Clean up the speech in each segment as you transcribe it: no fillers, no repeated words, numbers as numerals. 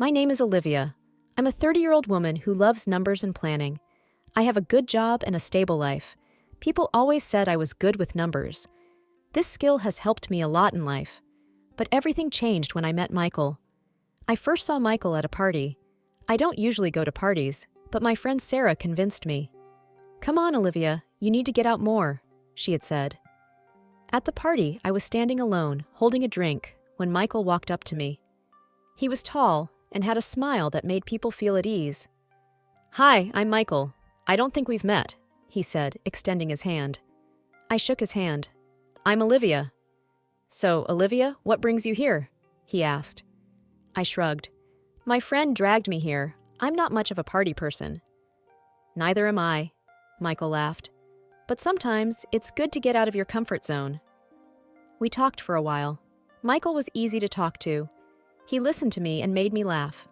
My name is Olivia. I'm a 30-year-old woman who loves numbers and planning. I have a good job and a stable life. People always said I was good with numbers. This skill has helped me a lot in life. But everything changed when I met Michael. I first saw Michael at a party. I don't usually go to parties, but my friend Sarah convinced me. "Come on, Olivia, you need to get out more," she had said. At the party, I was standing alone, holding a drink, when Michael walked up to me. He was tall and had a smile that made people feel at ease. "Hi, I'm Michael. I don't think we've met," he said, extending his hand. I shook his hand. "I'm Olivia." "So, Olivia, what brings you here?" he asked. I shrugged. "My friend dragged me here. I'm not much of a party person." "Neither am I," Michael laughed. "But sometimes it's good to get out of your comfort zone." We talked for a while. Michael was easy to talk to. He listened to me and made me laugh.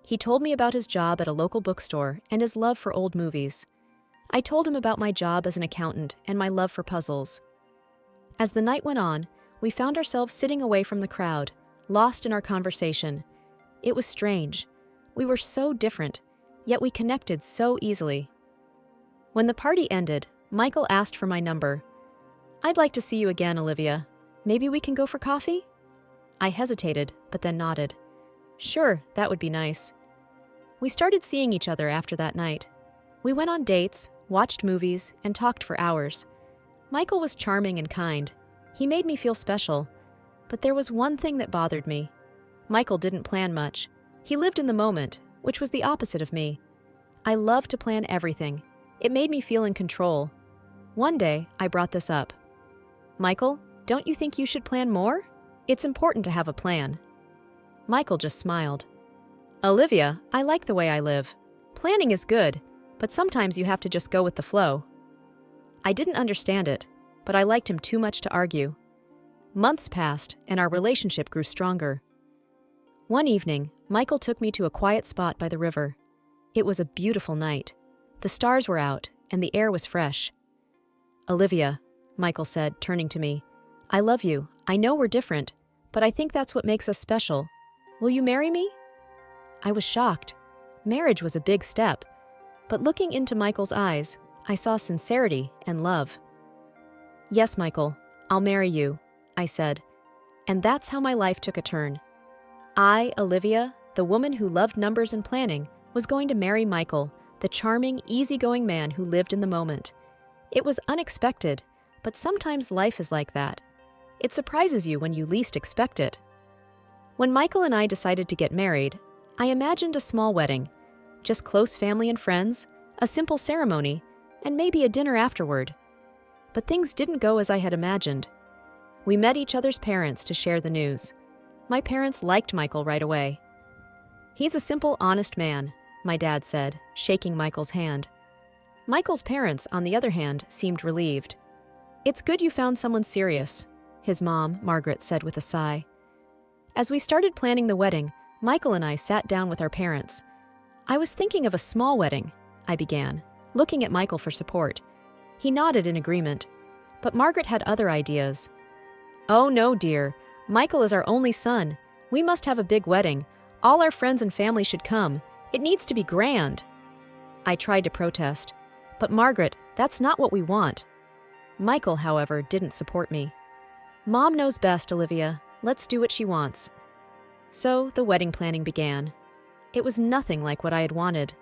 He told me about his job at a local bookstore and his love for old movies. I told him about my job as an accountant and my love for puzzles. As the night went on, we found ourselves sitting away from the crowd, lost in our conversation. It was strange. We were so different, yet we connected so easily. When the party ended, Michael asked for my number. "I'd like to see you again, Olivia. Maybe we can go for coffee?" I hesitated, but then nodded. "Sure, that would be nice." We started seeing each other after that night. We went on dates, watched movies, and talked for hours. Michael was charming and kind. He made me feel special. But there was one thing that bothered me. Michael didn't plan much. He lived in the moment, which was the opposite of me. I love to plan everything. It made me feel in control. One day, I brought this up. "Michael, don't you think you should plan more? It's important to have a plan." Michael just smiled. "Olivia, I like the way I live. Planning is good, but sometimes you have to just go with the flow." I didn't understand it, but I liked him too much to argue. Months passed, and our relationship grew stronger. One evening, Michael took me to a quiet spot by the river. It was a beautiful night. The stars were out, and the air was fresh. "Olivia," Michael said, turning to me, "I love you. I know we're different, but I think that's what makes us special. Will you marry me?" I was shocked. Marriage was a big step, but looking into Michael's eyes, I saw sincerity and love. "Yes, Michael, I'll marry you," I said, and that's how my life took a turn. I, Olivia, the woman who loved numbers and planning, was going to marry Michael, the charming, easygoing man who lived in the moment. It was unexpected, but sometimes life is like that. It surprises you when you least expect it. When Michael and I decided to get married, I imagined a small wedding, just close family and friends, a simple ceremony, and maybe a dinner afterward. But things didn't go as I had imagined. We met each other's parents to share the news. My parents liked Michael right away. "He's a simple, honest man," my dad said, shaking Michael's hand. Michael's parents, on the other hand, seemed relieved. "It's good you found someone serious," his mom, Margaret, said with a sigh. As we started planning the wedding, Michael and I sat down with our parents. "I was thinking of a small wedding," I began, looking at Michael for support. He nodded in agreement, but Margaret had other ideas. "Oh no, dear. Michael is our only son. We must have a big wedding. All our friends and family should come. It needs to be grand." I tried to protest, but Margaret, that's not what we want. Michael, however, didn't support me. "Mom knows best, Olivia. Let's do what she wants." So the wedding planning began. It was nothing like what I had wanted.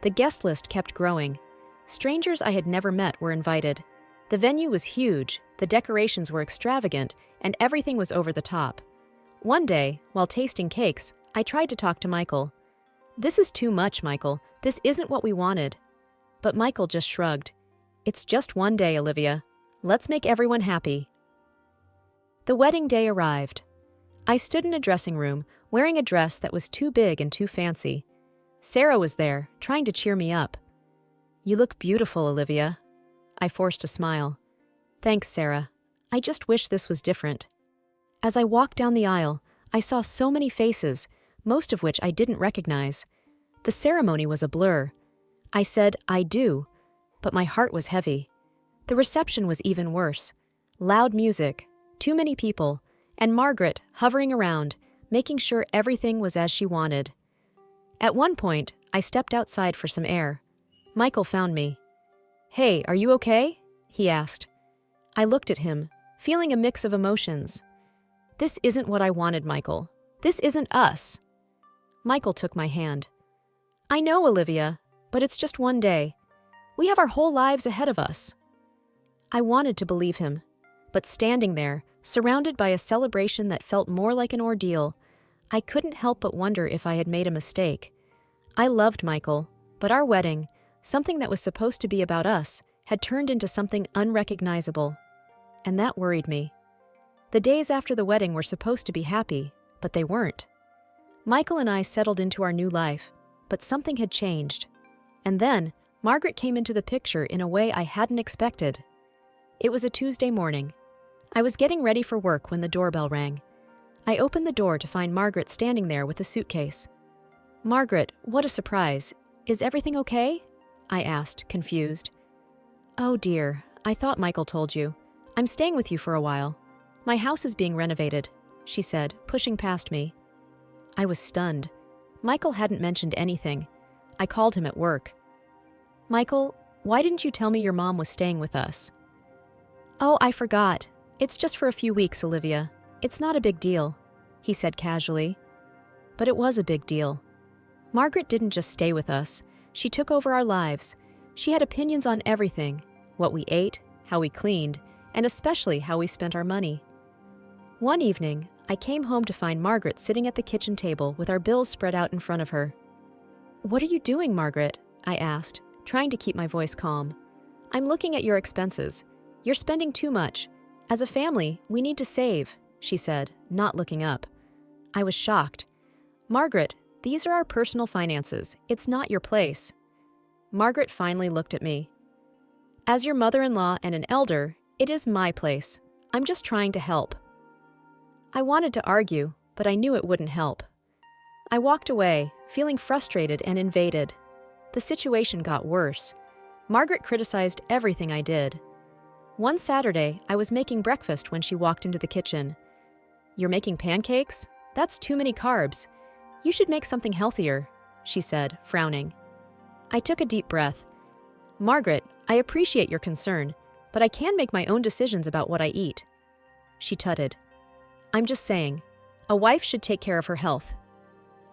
The guest list kept growing. Strangers I had never met were invited. The venue was huge, the decorations were extravagant, and everything was over the top. One day, while tasting cakes, I tried to talk to Michael. "This is too much, Michael. This isn't what we wanted." But Michael just shrugged. "It's just one day, Olivia. Let's make everyone happy." The wedding day arrived. I stood in a dressing room, wearing a dress that was too big and too fancy. Sarah was there, trying to cheer me up. "You look beautiful, Olivia." I forced a smile. "Thanks, Sarah. I just wish this was different." As I walked down the aisle, I saw so many faces, most of which I didn't recognize. The ceremony was a blur. I said, "I do," but my heart was heavy. The reception was even worse. Loud music, too many people, and Margaret hovering around, making sure everything was as she wanted. At one point, I stepped outside for some air. Michael found me. "Hey, are you okay?" he asked. I looked at him, feeling a mix of emotions. "This isn't what I wanted, Michael. This isn't us." Michael took my hand. "I know, Olivia, but it's just one day. We have our whole lives ahead of us." I wanted to believe him, but standing there, surrounded by a celebration that felt more like an ordeal, I couldn't help but wonder if I had made a mistake. I loved Michael, but our wedding, something that was supposed to be about us, had turned into something unrecognizable. And that worried me. The days after the wedding were supposed to be happy, but they weren't. Michael and I settled into our new life, but something had changed. And then, Margaret came into the picture in a way I hadn't expected. It was a Tuesday morning. I was getting ready for work when the doorbell rang. I opened the door to find Margaret standing there with a suitcase. "Margaret, what a surprise. Is everything okay?" I asked, confused. "Oh dear, I thought Michael told you. I'm staying with you for a while. My house is being renovated," she said, pushing past me. I was stunned. Michael hadn't mentioned anything. I called him at work. "Michael, why didn't you tell me your mom was staying with us?" "Oh, I forgot. It's just for a few weeks, Olivia. It's not a big deal," he said casually. But it was a big deal. Margaret didn't just stay with us. She took over our lives. She had opinions on everything, what we ate, how we cleaned, and especially how we spent our money. One evening, I came home to find Margaret sitting at the kitchen table with our bills spread out in front of her. "What are you doing, Margaret?" I asked, trying to keep my voice calm. "I'm looking at your expenses. You're spending too much. As a family, we need to save," she said, not looking up. I was shocked. "Margaret, these are our personal finances. It's not your place." Margaret finally looked at me. "As your mother-in-law and an elder, it is my place. I'm just trying to help." I wanted to argue, but I knew it wouldn't help. I walked away, feeling frustrated and invaded. The situation got worse. Margaret criticized everything I did. One Saturday, I was making breakfast when she walked into the kitchen. "You're making pancakes? That's too many carbs. You should make something healthier," she said, frowning. I took a deep breath. "Margaret, I appreciate your concern, but I can make my own decisions about what I eat." She tutted. "I'm just saying, a wife should take care of her health."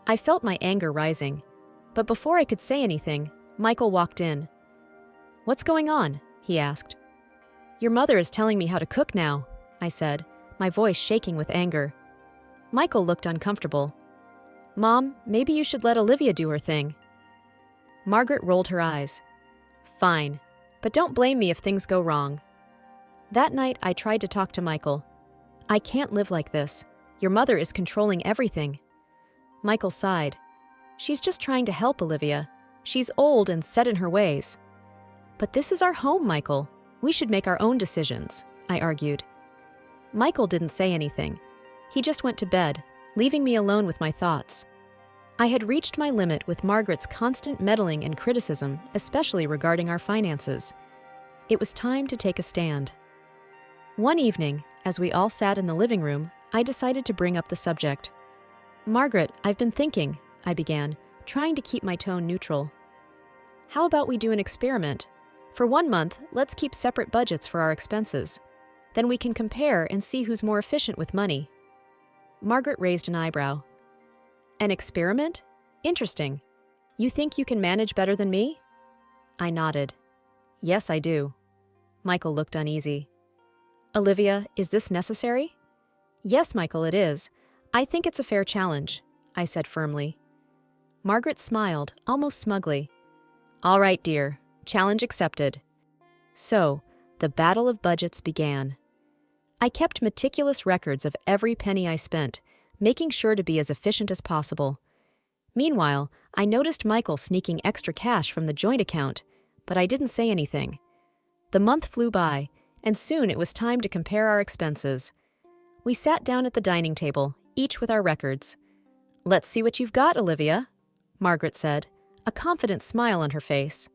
I felt my anger rising, but before I could say anything, Michael walked in. "What's going on?" he asked. "Your mother is telling me how to cook now," I said, my voice shaking with anger. Michael looked uncomfortable. "Mom, maybe you should let Olivia do her thing." Margaret rolled her eyes. "Fine, but don't blame me if things go wrong." That night, I tried to talk to Michael. "I can't live like this. Your mother is controlling everything." Michael sighed. "She's just trying to help, Olivia. She's old and set in her ways." "But this is our home, Michael. We should make our own decisions," I argued. Michael didn't say anything. He just went to bed, leaving me alone with my thoughts. I had reached my limit with Margaret's constant meddling and criticism, especially regarding our finances. It was time to take a stand. One evening, as we all sat in the living room, I decided to bring up the subject. "Margaret, I've been thinking," I began, trying to keep my tone neutral. "How about we do an experiment? For 1 month, let's keep separate budgets for our expenses. Then we can compare and see who's more efficient with money." Margaret raised an eyebrow. "An experiment? Interesting. You think you can manage better than me?" I nodded. "Yes, I do." Michael looked uneasy. "Olivia, is this necessary?" "Yes, Michael, it is. I think it's a fair challenge," I said firmly. Margaret smiled, almost smugly. "All right, dear. Challenge accepted." So, the battle of budgets began. I kept meticulous records of every penny I spent, making sure to be as efficient as possible. Meanwhile, I noticed Michael sneaking extra cash from the joint account, but I didn't say anything. The month flew by, and soon it was time to compare our expenses. We sat down at the dining table, each with our records. "Let's see what you've got, Olivia," Margaret said, a confident smile on her face.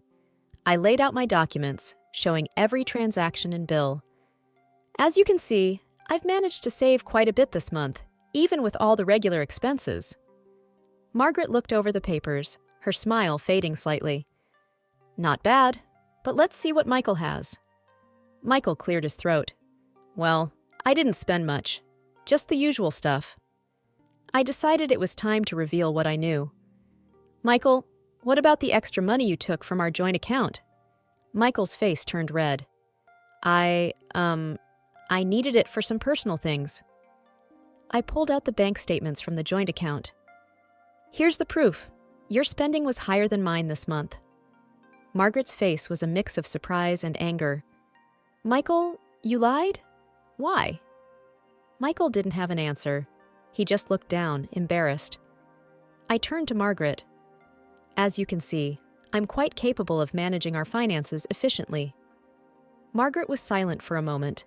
I laid out my documents, showing every transaction and bill. "As you can see, I've managed to save quite a bit this month, even with all the regular expenses." Margaret looked over the papers, her smile fading slightly. Not bad, but let's see what Michael has. Michael cleared his throat. Well, I didn't spend much. Just the usual stuff. I decided it was time to reveal what I knew. Michael, what about the extra money you took from our joint account? Michael's face turned red. I needed it for some personal things. I pulled out the bank statements from the joint account. Here's the proof. Your spending was higher than mine this month. Margaret's face was a mix of surprise and anger. Michael, you lied? Why? Michael didn't have an answer. He just looked down, embarrassed. I turned to Margaret. As you can see, I'm quite capable of managing our finances efficiently. Margaret was silent for a moment.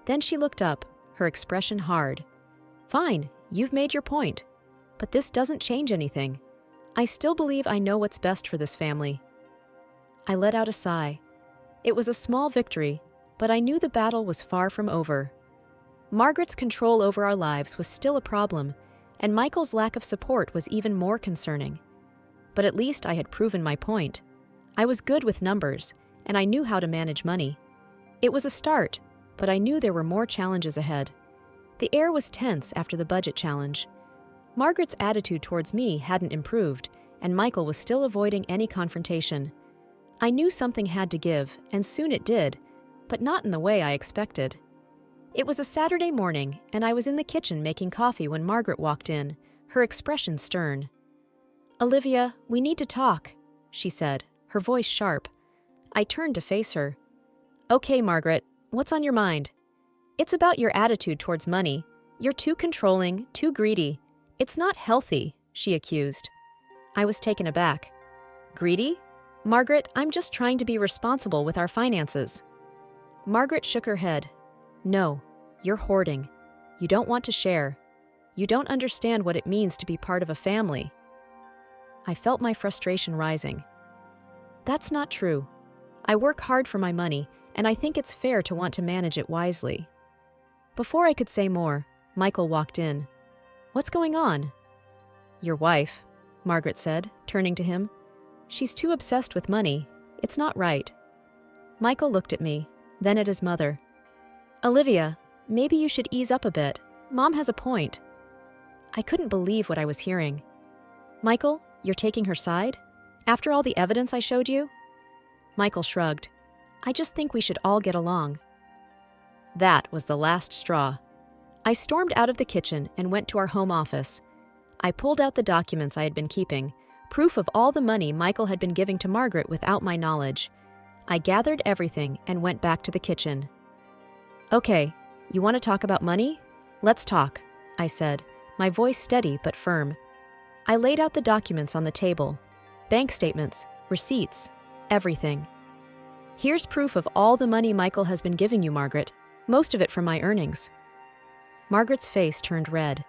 Then she looked up, her expression hard. Fine, you've made your point. But this doesn't change anything. I still believe I know what's best for this family. I let out a sigh. It was a small victory, but I knew the battle was far from over. Margaret's control over our lives was still a problem, and Michael's lack of support was even more concerning. But at least I had proven my point. I was good with numbers, and I knew how to manage money. It was a start, but I knew there were more challenges ahead. The air was tense after the budget challenge. Margaret's attitude towards me hadn't improved, and Michael was still avoiding any confrontation. I knew something had to give, and soon it did, but not in the way I expected. It was a Saturday morning, and I was in the kitchen making coffee when Margaret walked in, her expression stern. Olivia, we need to talk, she said, her voice sharp. I turned to face her. Okay, Margaret, what's on your mind? It's about your attitude towards money. You're too controlling, too greedy. It's not healthy, she accused. I was taken aback. Greedy? Margaret, I'm just trying to be responsible with our finances. Margaret shook her head. No, you're hoarding. You don't want to share. You don't understand what it means to be part of a family. I felt my frustration rising. That's not true. I work hard for my money, and I think it's fair to want to manage it wisely. Before I could say more, Michael walked in. What's going on? Your wife, Margaret said, turning to him. She's too obsessed with money. It's not right. Michael looked at me, then at his mother. Olivia, maybe you should ease up a bit. Mom has a point. I couldn't believe what I was hearing. Michael, you're taking her side? After all the evidence I showed you? Michael shrugged. I just think we should all get along. That was the last straw. I stormed out of the kitchen and went to our home office. I pulled out the documents I had been keeping, proof of all the money Michael had been giving to Margaret without my knowledge. I gathered everything and went back to the kitchen. Okay, you want to talk about money? Let's talk, I said, my voice steady but firm. I laid out the documents on the table. Bank statements, receipts, everything. Here's proof of all the money Michael has been giving you, Margaret, most of it from my earnings. Margaret's face turned red.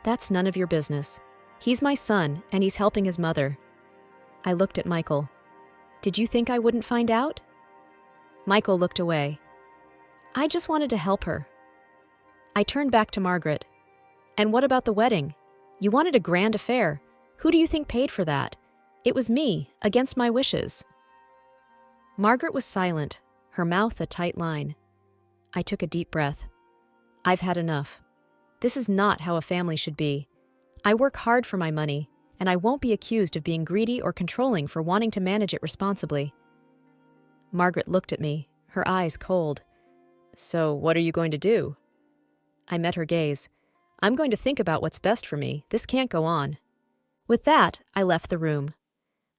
That's none of your business. He's my son, and he's helping his mother. I looked at Michael. Did you think I wouldn't find out? Michael looked away. I just wanted to help her. I turned back to Margaret. And what about the wedding? You wanted a grand affair. Who do you think paid for that? It was me, against my wishes. Margaret was silent, her mouth a tight line. I took a deep breath. I've had enough. This is not how a family should be. I work hard for my money, and I won't be accused of being greedy or controlling for wanting to manage it responsibly. Margaret looked at me, her eyes cold. So what are you going to do? I met her gaze. I'm going to think about what's best for me. This can't go on. With that, I left the room.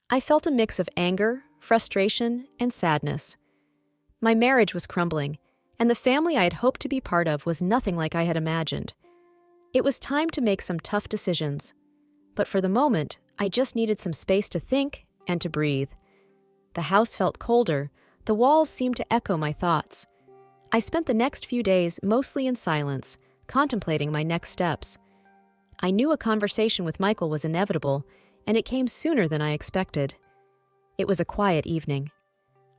I felt a mix of anger, frustration, and sadness. My marriage was crumbling, and the family I had hoped to be part of was nothing like I had imagined. It was time to make some tough decisions. But for the moment, I just needed some space to think and to breathe. The house felt colder, the walls seemed to echo my thoughts. I spent the next few days mostly in silence, contemplating my next steps. I knew a conversation with Michael was inevitable, and it came sooner than I expected. It was a quiet evening.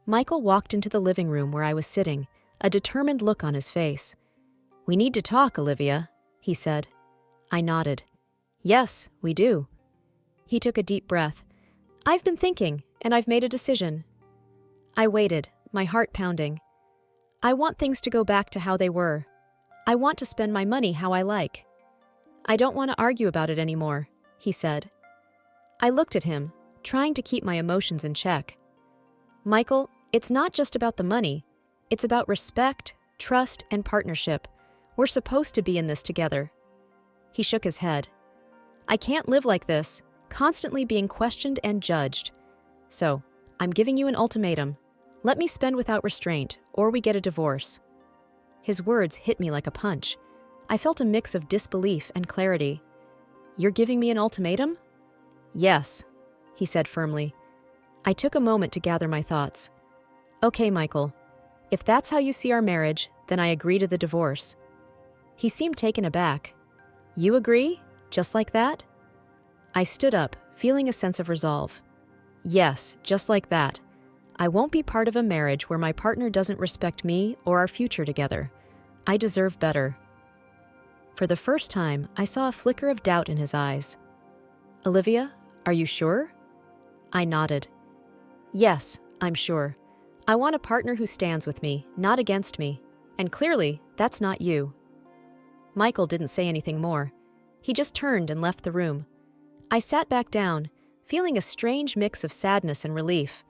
Michael walked into the living room where I was sitting, a determined look on his face. We need to talk, Olivia, he said. I nodded. Yes, we do. He took a deep breath. I've been thinking, and I've made a decision. I waited, my heart pounding. I want things to go back to how they were. I want to spend my money how I like. I don't want to argue about it anymore, he said. I looked at him, trying to keep my emotions in check. Michael, it's not just about the money. It's about respect, trust, and partnership. We're supposed to be in this together. He shook his head. I can't live like this, constantly being questioned and judged. So, I'm giving you an ultimatum. Let me spend without restraint, or we get a divorce. His words hit me like a punch. I felt a mix of disbelief and clarity. You're giving me an ultimatum? Yes, he said firmly. I took a moment to gather my thoughts. Okay, Michael. If that's how you see our marriage, then I agree to the divorce. He seemed taken aback. You agree? Just like that? I stood up, feeling a sense of resolve. Yes, just like that. I won't be part of a marriage where my partner doesn't respect me or our future together. I deserve better. For the first time, I saw a flicker of doubt in his eyes. Olivia, are you sure? I nodded. Yes, I'm sure. I want a partner who stands with me, not against me. And clearly, that's not you. Michael didn't say anything more. He just turned and left the room. I sat back down, feeling a strange mix of sadness and relief.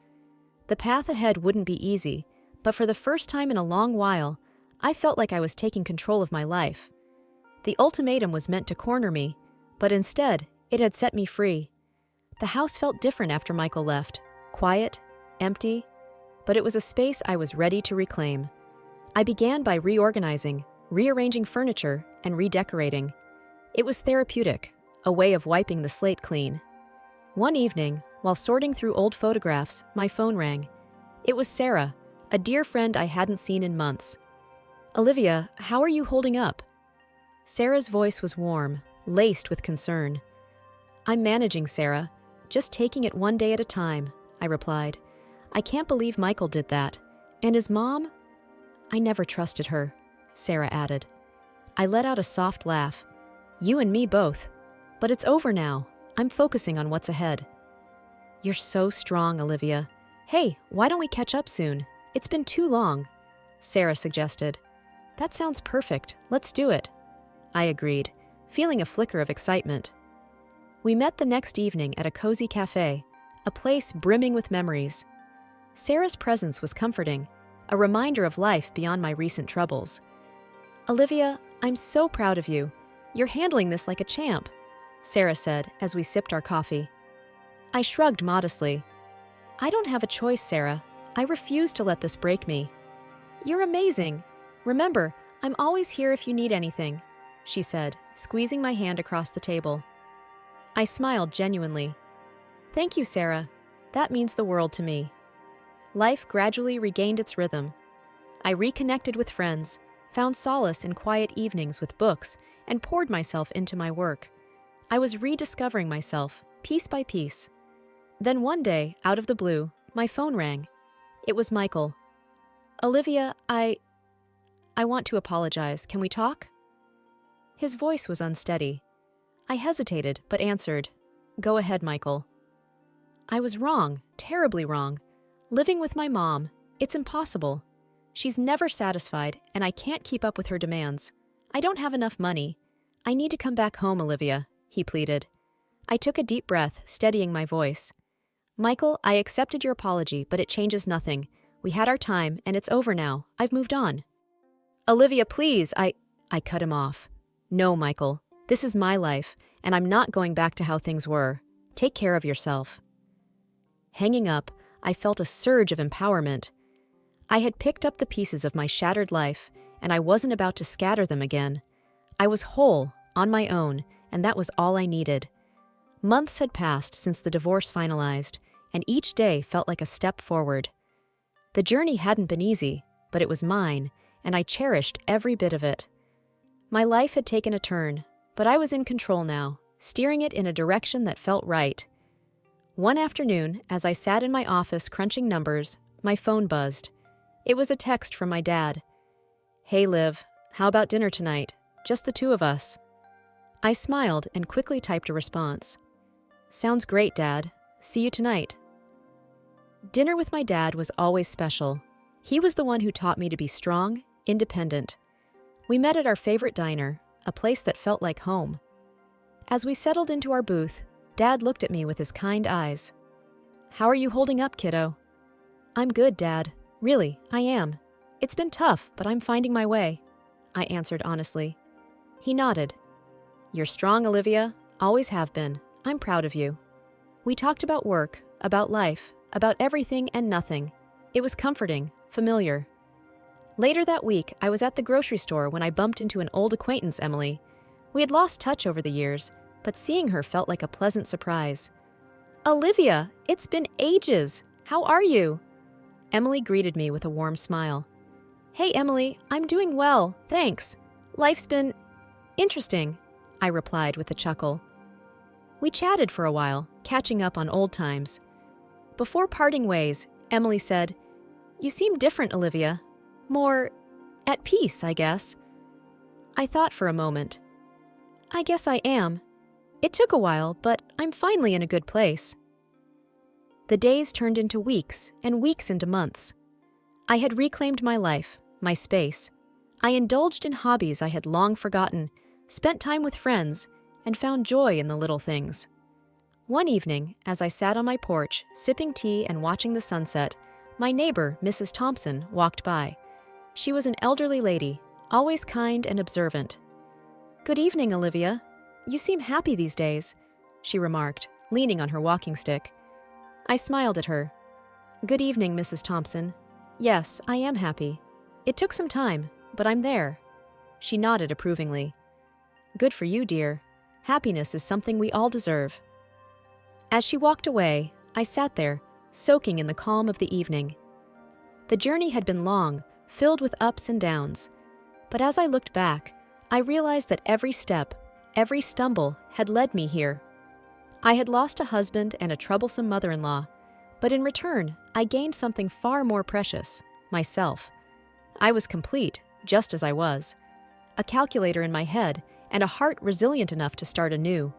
The path ahead wouldn't be easy, but for the first time in a long while, I felt like I was taking control of my life. The ultimatum was meant to corner me, but instead, it had set me free. The house felt different after Michael left, quiet, empty, but it was a space I was ready to reclaim. I began by reorganizing, rearranging furniture, and redecorating. It was therapeutic, a way of wiping the slate clean. One evening, while sorting through old photographs, my phone rang. It was Sarah, a dear friend I hadn't seen in months. Olivia, how are you holding up? Sarah's voice was warm, laced with concern. I'm managing, Sarah. Just taking it one day at a time, I replied. I can't believe Michael did that. And his mom? I never trusted her, Sarah added. I let out a soft laugh. You and me both. But it's over now. I'm focusing on what's ahead. You're so strong, Olivia. Hey, why don't we catch up soon? It's been too long, Sarah suggested. That sounds perfect. Let's do it. I agreed, feeling a flicker of excitement. We met the next evening at a cozy cafe, a place brimming with memories. Sarah's presence was comforting, a reminder of life beyond my recent troubles. Olivia, I'm so proud of you. You're handling this like a champ, Sarah said as we sipped our coffee. I shrugged modestly. I don't have a choice, Sarah. I refuse to let this break me. You're amazing. Remember, I'm always here if you need anything, she said, squeezing my hand across the table. I smiled genuinely. Thank you, Sarah. That means the world to me. Life gradually regained its rhythm. I reconnected with friends, found solace in quiet evenings with books, and poured myself into my work. I was rediscovering myself, piece by piece. Then one day, out of the blue, my phone rang. It was Michael. Olivia, I want to apologize. Can we talk? His voice was unsteady. I hesitated, but answered, Go ahead, Michael. I was wrong, terribly wrong. Living with my mom, it's impossible. She's never satisfied, and I can't keep up with her demands. I don't have enough money. I need to come back home, Olivia, he pleaded. I took a deep breath, steadying my voice. Michael, I accepted your apology, but it changes nothing. We had our time, and it's over now. I've moved on. Olivia, please, I cut him off. No, Michael. This is my life, and I'm not going back to how things were. Take care of yourself. Hanging up, I felt a surge of empowerment. I had picked up the pieces of my shattered life, and I wasn't about to scatter them again. I was whole, on my own, and that was all I needed. Months had passed since the divorce finalized, and each day felt like a step forward. The journey hadn't been easy, but it was mine, and I cherished every bit of it. My life had taken a turn, but I was in control now, steering it in a direction that felt right. One afternoon, as I sat in my office crunching numbers, my phone buzzed. It was a text from my dad. Hey, Liv, how about dinner tonight? Just the two of us. I smiled and quickly typed a response. Sounds great, Dad. See you tonight. Dinner with my dad was always special. He was the one who taught me to be strong, independent. We met at our favorite diner, a place that felt like home. As we settled into our booth, Dad looked at me with his kind eyes. How are you holding up, kiddo? I'm good, Dad. Really, I am. It's been tough, but I'm finding my way, I answered honestly. He nodded. You're strong, Olivia. Always have been. I'm proud of you. We talked about work, about life, about everything and nothing. It was comforting, familiar. Later that week, I was at the grocery store when I bumped into an old acquaintance, Emily. We had lost touch over the years, but seeing her felt like a pleasant surprise. Olivia, it's been ages. How are you? Emily greeted me with a warm smile. Hey, Emily, I'm doing well, thanks. Life's been interesting, I replied with a chuckle. We chatted for a while, catching up on old times. Before parting ways, Emily said, You seem different, Olivia. More at peace, I guess. I thought for a moment. I guess I am. It took a while, but I'm finally in a good place. The days turned into weeks, and weeks into months. I had reclaimed my life, my space. I indulged in hobbies I had long forgotten, spent time with friends, and found joy in the little things. One evening, as I sat on my porch, sipping tea and watching the sunset, my neighbor, Mrs. Thompson, walked by. She was an elderly lady, always kind and observant. Good evening, Olivia. You seem happy these days, she remarked, leaning on her walking stick. I smiled at her. Good evening, Mrs. Thompson. Yes, I am happy. It took some time, but I'm there. She nodded approvingly. Good for you, dear. Happiness is something we all deserve. As she walked away, I sat there, soaking in the calm of the evening. The journey had been long, filled with ups and downs. But as I looked back, I realized that every step, every stumble had led me here. I had lost a husband and a troublesome mother-in-law, but in return, I gained something far more precious, myself. I was complete, just as I was. A calculator in my head and a heart resilient enough to start anew.